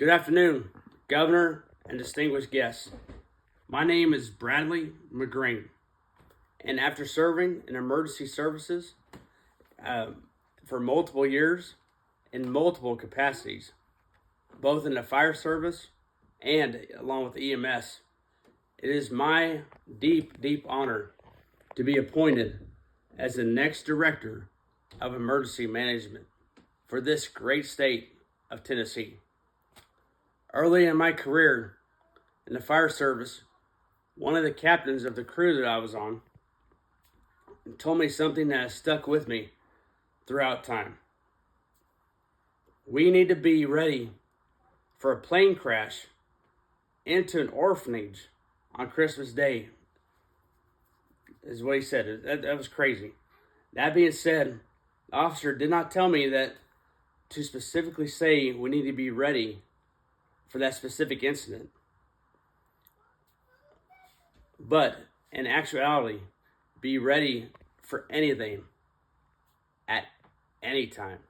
Good afternoon, Governor and distinguished guests. My name is Bradley McGreen, and after serving in emergency services for multiple years in multiple capacities, both in the fire service and along with EMS, it is my deep honor to be appointed as the next director of emergency management for this great state of Tennessee. Early in my career in the fire service, one of the captains of the crew that I was on told me something that has stuck with me throughout time. We need to be ready for a plane crash into an orphanage on Christmas Day, is what he said. That was crazy. That being said, the officer did not tell me that to specifically say we need to be ready for that specific incident. But in actuality, be ready for anything at any time.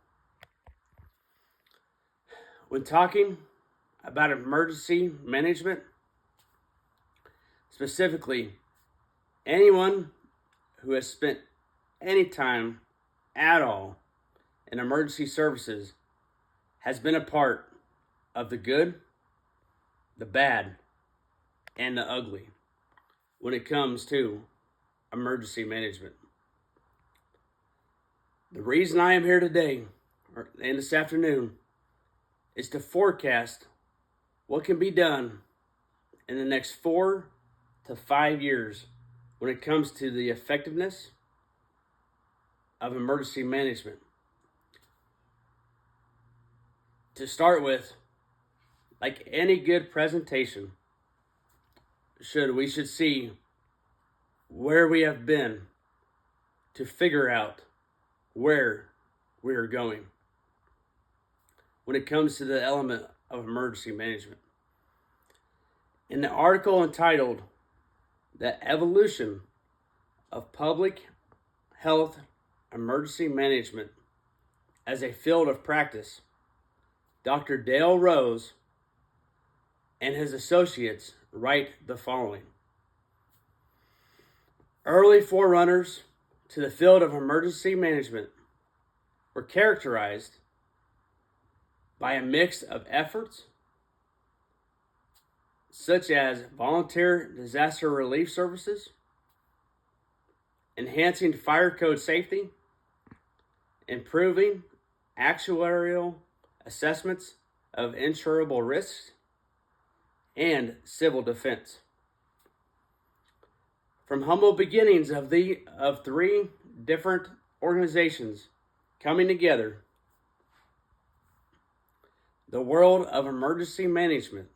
When talking about emergency management, specifically, anyone who has spent any time at all in emergency services has been a part of the good, the bad, and the ugly when it comes to emergency management. The reason I am here today and this afternoon is to forecast what can be done in the next 4 to 5 years when it comes to the effectiveness of emergency management. To start with, like any good presentation, we should see where we have been to figure out where we are going when it comes to the element of emergency management. In the article entitled "The Evolution of Public Health Emergency Management as a Field of Practice," Dr. Dale Rose and his associates write the following. Early forerunners to the field of emergency management were characterized by a mix of efforts such as volunteer disaster relief services, enhancing fire code safety, improving actuarial assessments of insurable risks, and civil defense. From humble beginnings of 3 different organizations coming together, the world of emergency management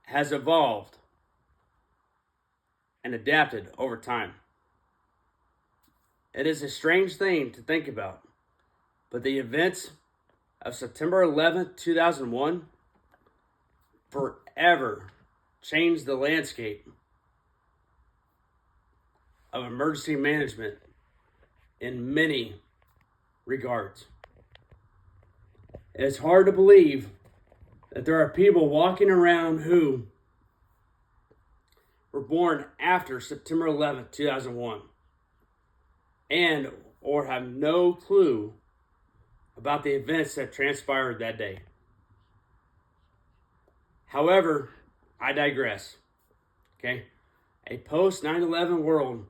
has evolved and adapted over time. It is a strange thing to think about, but the events of September 11th, 2001 forever changed the landscape of emergency management in many regards. It's hard to believe that there are people walking around who were born after September 11th, 2001 and or have no clue about the events that transpired that day. However, I digress. Okay? A post 9/11 world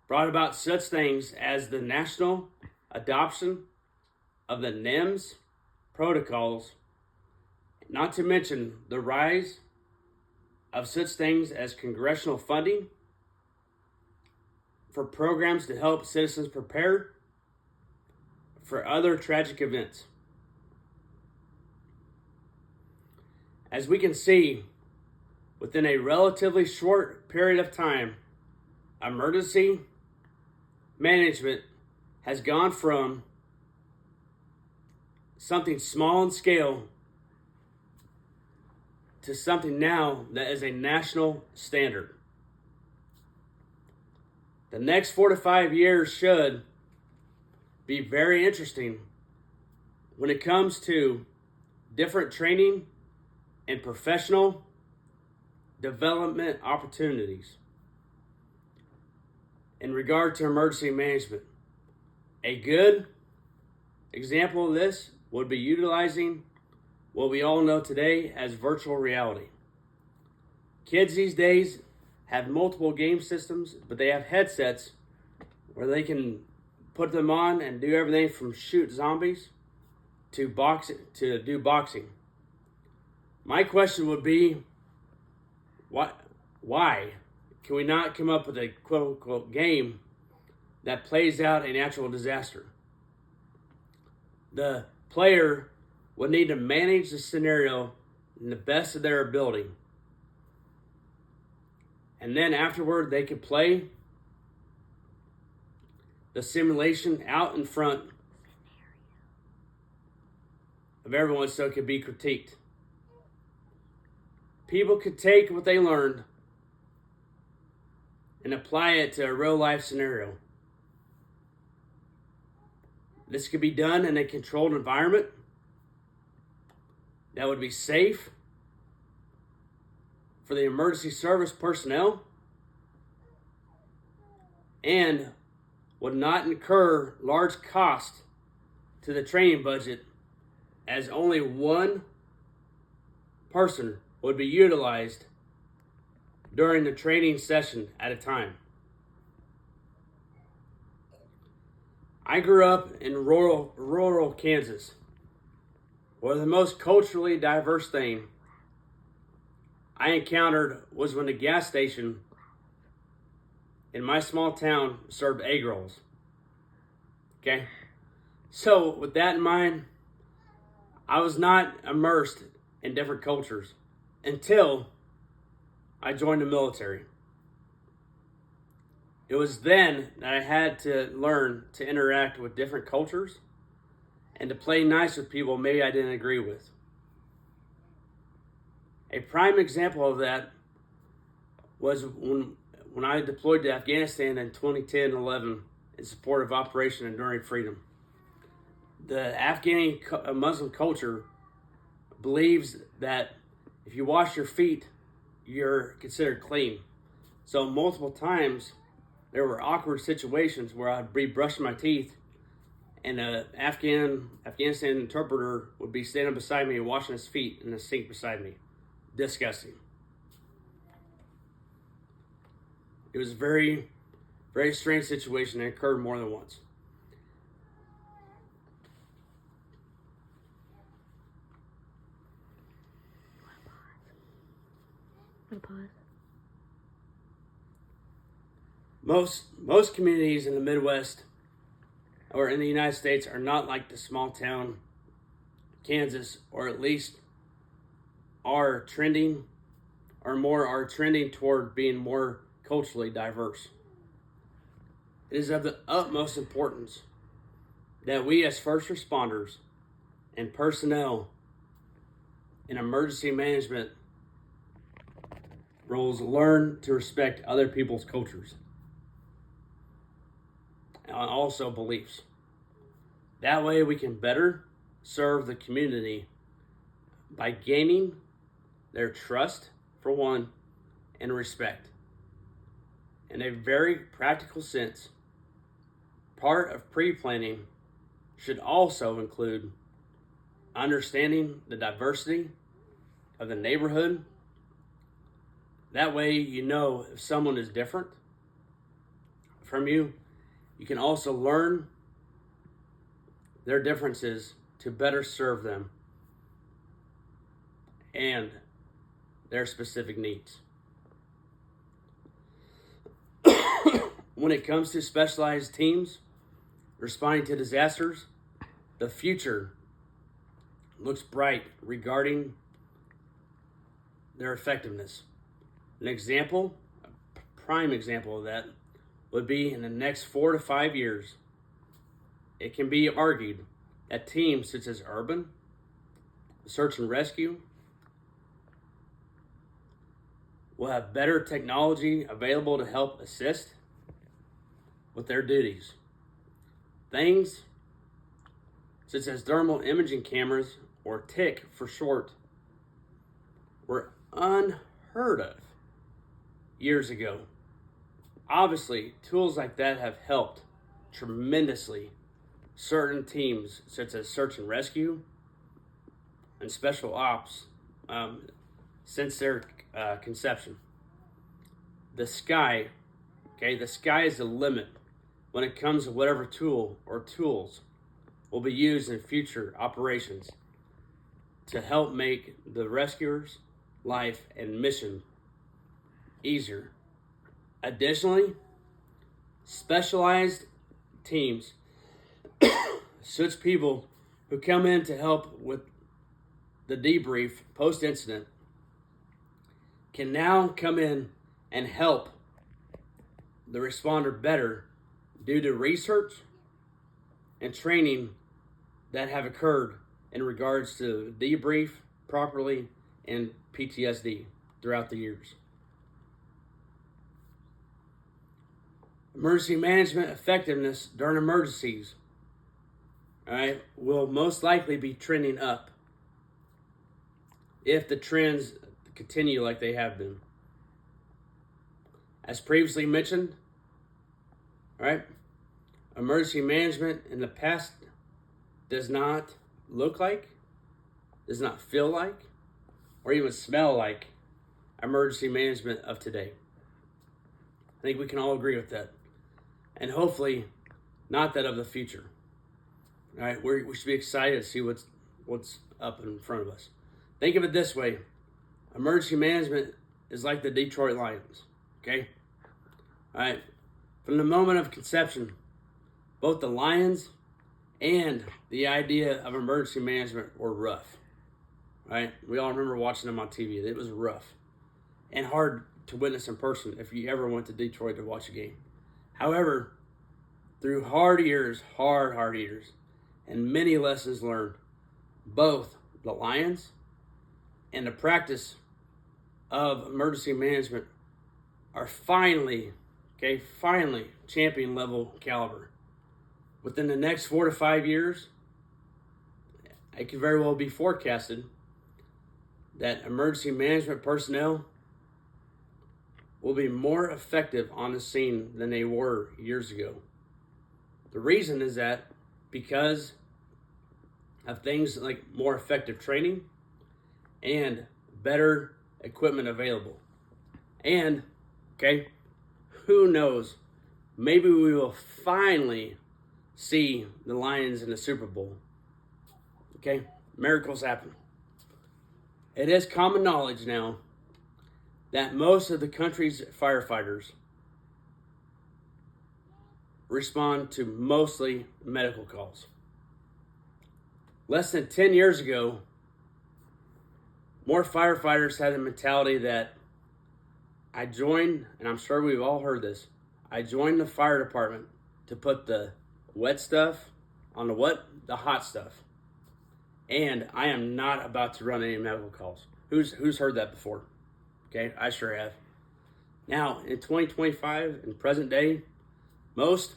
brought about such things as the national adoption of the NIMS protocols, not to mention the rise of such things as congressional funding for programs to help citizens prepare for other tragic events. As we can see, within a relatively short period of time, emergency management has gone from something small in scale to something now that is a national standard. The next 4 to 5 years should be very interesting when it comes to different training and professional development opportunities. In regard to emergency management, a good example of this would be utilizing what we all know today as virtual reality. Kids these days have multiple game systems, but they have headsets where they can put them on and do everything from shoot zombies to do boxing. My question would be, why can we not come up with a quote-unquote game that plays out a natural disaster? The player would need to manage the scenario in the best of their ability. And then afterward, they could play the simulation out in front of everyone so it could be critiqued. People could take what they learned and apply it to a real life scenario. This could be done in a controlled environment that would be safe for the emergency service personnel and would not incur large cost to the training budget, as only one person would be utilized during the training session at a time. I grew up in rural Kansas, where the most culturally diverse thing I encountered was when the gas station in my small town served egg rolls. Okay? So, with that in mind, I was not immersed in different cultures until I joined the military. It was then that I had to learn to interact with different cultures and to play nice with people maybe I didn't agree with. A prime example of that was when I deployed to Afghanistan in 2010-11 in support of Operation Enduring Freedom. The Afghani Muslim culture believes that if you wash your feet, you're considered clean. So multiple times there were awkward situations where I'd be brushing my teeth and an Afghanistan interpreter would be standing beside me and washing his feet in the sink beside me. Disgusting. It was a very, very strange situation that occurred more than once. Most communities in the Midwest or in the United States are not like the small town Kansas, or at least are trending toward being more culturally diverse. It is of the utmost importance that we as first responders and personnel in emergency management roles learn to respect other people's cultures and also beliefs. That way we can better serve the community by gaining their trust, for one, and respect. In a very practical sense, part of pre-planning should also include understanding the diversity of the neighborhood. That way you know if someone is different from you. You can also learn their differences to better serve them and their specific needs. When it comes to specialized teams responding to disasters, the future looks bright regarding their effectiveness. An example, a prime example of that, would be in the next 4 to 5 years. It can be argued that teams such as urban, search and rescue, will have better technology available to help assist with their duties. Things such as thermal imaging cameras or tick for short, were unheard of years ago. Obviously, tools like that have helped tremendously certain teams such as search and rescue and special ops since their conception. The sky is the limit when it comes to whatever tool or tools will be used in future operations to help make the rescuer's life and mission easier. Additionally, specialized teams, such people who come in to help with the debrief post-incident, can now come in and help the responder better due to research and training that have occurred in regards to debrief properly and PTSD throughout the years. Emergency management effectiveness during emergencies, will most likely be trending up if the trends continue like they have been. As previously mentioned, emergency management in the past does not look like, does not feel like, or even smell like emergency management of today. I think we can all agree with that. And hopefully not that of the future. We should be excited to see what's up in front of us. Think of it this way. Emergency management is like the Detroit Lions, okay? From the moment of conception, both the Lions and the idea of emergency management were rough, We all remember watching them on TV. It was rough and hard to witness in person if you ever went to Detroit to watch a game. However, through hard years, and many lessons learned, both the Lions and the practice of emergency management are finally champion level caliber. Within the next 4 to 5 years, it could very well be forecasted that emergency management personnel will be more effective on the scene than they were years ago. The reason is that because of things like more effective training and better equipment available. And, who knows, maybe we will finally see the Lions in the Super Bowl. Miracles happen. It is common knowledge now that most of the country's firefighters respond to mostly medical calls. Less than 10 years ago, more firefighters had the mentality that I joined, and I'm sure we've all heard this, I joined the fire department to put the wet stuff on the hot stuff. And I am not about to run any medical calls. Who's heard that before? I sure have. Now, in 2025, in present day, most,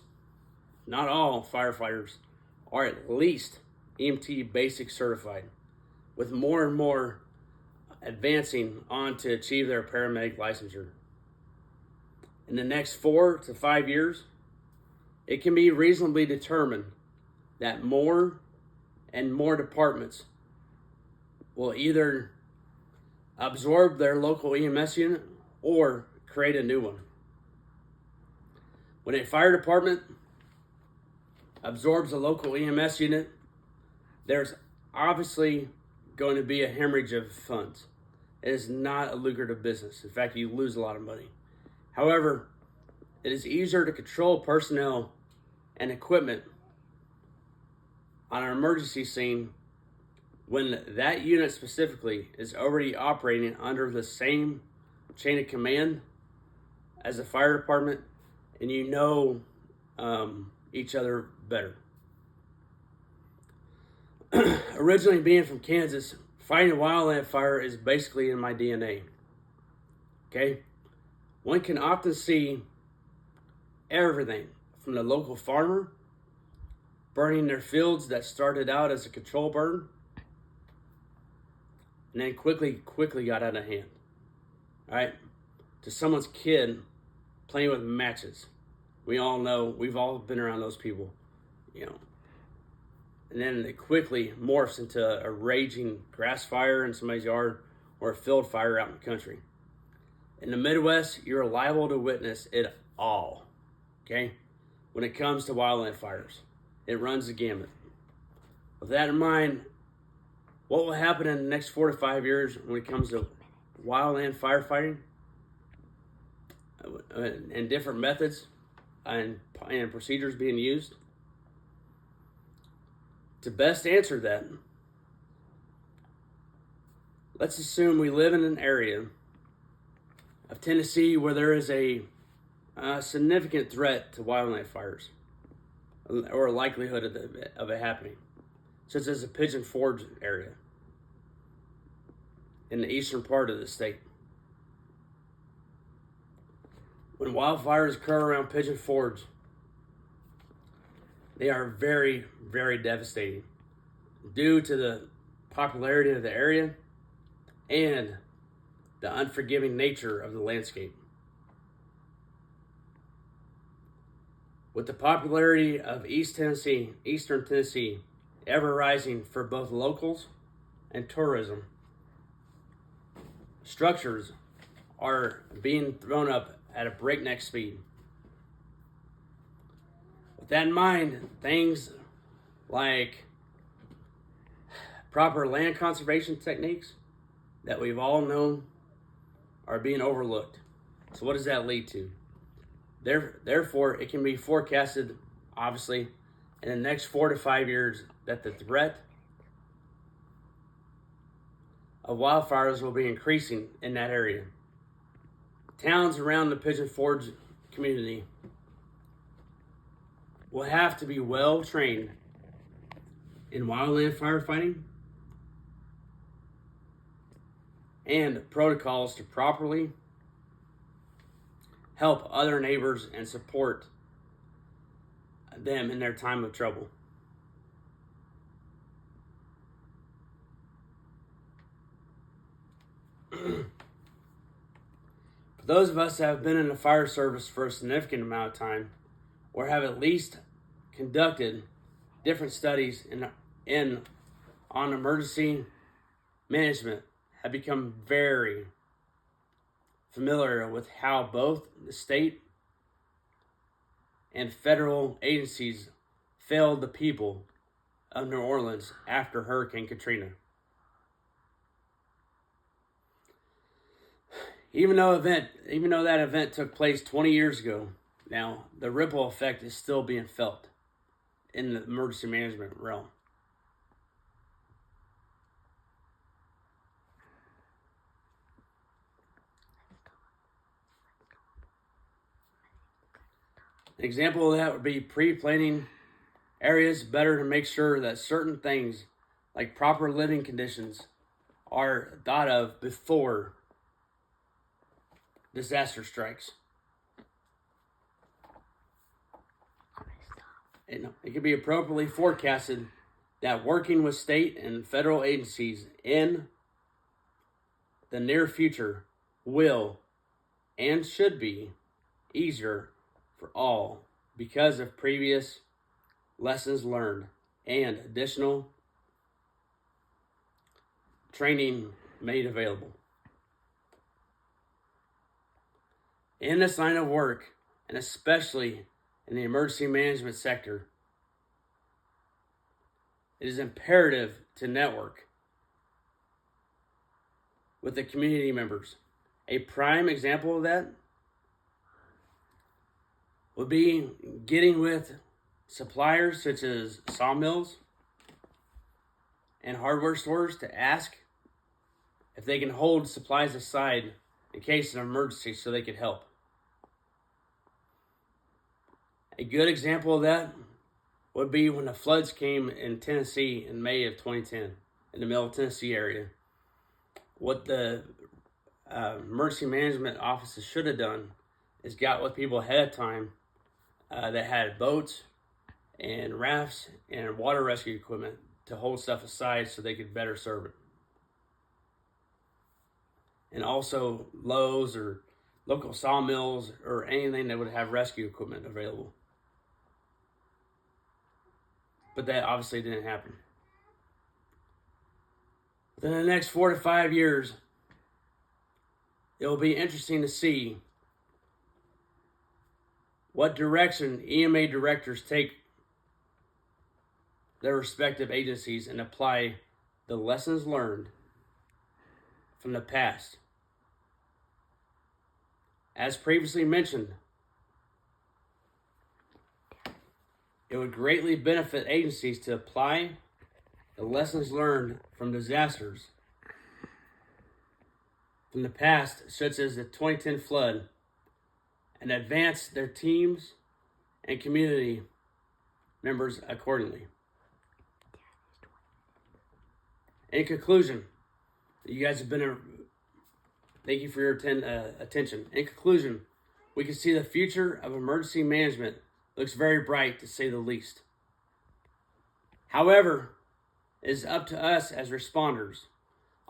not all firefighters are at least EMT basic certified, with more and more advancing on to achieve their paramedic licensure. In the next 4 to 5 years, it can be reasonably determined that more and more departments will either absorb their local EMS unit or create a new one. When a fire department absorbs a local EMS unit, there's obviously going to be a hemorrhage of funds. It is not a lucrative business. In fact, you lose a lot of money. However, it is easier to control personnel and equipment on an emergency scene when that unit specifically is already operating under the same chain of command as the fire department, and you know each other better. Originally being from Kansas, fighting a wildland fire is basically in my DNA. One can often see everything from the local farmer burning their fields that started out as a control burn and then quickly got out of hand. All right, to someone's kid playing with matches. We all know, we've all been around those people, you know. And then it quickly morphs into a raging grass fire in somebody's yard or a field fire out in the country. In the Midwest, you're liable to witness it all, okay? When it comes to wildland fires, it runs the gamut. With that in mind, what will happen in the next 4 to 5 years when it comes to wildland firefighting and different methods and procedures being used? To best answer that, let's assume we live in an area of Tennessee where there is a significant threat to wildland fires, or a likelihood of it happening, such as the Pigeon Forge area in the eastern part of the state. When wildfires occur around Pigeon Forge, they are very, very devastating due to the popularity of the area and the unforgiving nature of the landscape. With the popularity of eastern Tennessee, ever rising for both locals and tourism, structures are being thrown up at a breakneck speed. With that in mind, things like proper land conservation techniques that we've all known are being overlooked. So what does that lead to? Therefore, it can be forecasted, obviously, in the next 4 to 5 years that the threat of wildfires will be increasing in that area. Towns around the Pigeon Forge community will have to be well trained in wildland firefighting and protocols to properly help other neighbors and support them in their time of trouble. For those of us that have been in the fire service for a significant amount of time, or have at least conducted different studies on emergency management, have become very familiar with how both the state and federal agencies failed the people of New Orleans after Hurricane Katrina. Even though that event took place 20 years ago, now the ripple effect is still being felt in the emergency management realm. An example of that would be pre-planning areas better to make sure that certain things like proper living conditions are thought of before disaster strikes. It can be appropriately forecasted that working with state and federal agencies in the near future will and should be easier for all because of previous lessons learned and additional training made available. In this line of work, and especially in the emergency management sector, it is imperative to network with the community members. A prime example of that would be getting with suppliers such as sawmills and hardware stores to ask if they can hold supplies aside in case of an emergency so they could help. A good example of that would be when the floods came in Tennessee in May of 2010 in the Middle Tennessee area. What the emergency management offices should have done is got with people ahead of time that had boats and rafts and water rescue equipment to hold stuff aside so they could better serve it. and also Lowe's or local sawmills or anything that would have rescue equipment available. But that obviously didn't happen. Within the next 4 to 5 years, it will be interesting to see what direction EMA directors take their respective agencies and apply the lessons learned from the past. As previously mentioned, it would greatly benefit agencies to apply the lessons learned from disasters from the past, such as the 2010 flood, and advance their teams and community members accordingly. In conclusion, you guys have been thank you for your attention. In conclusion, we can see the future of emergency management looks very bright, to say the least. However, it is up to us as responders,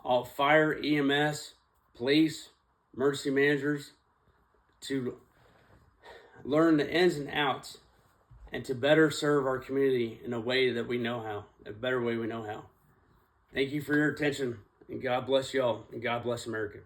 all fire, EMS, police, emergency managers, to learn the ins and outs and to better serve our community in a way that we know how, a better way we know how. Thank you for your attention, and God bless y'all, and God bless America.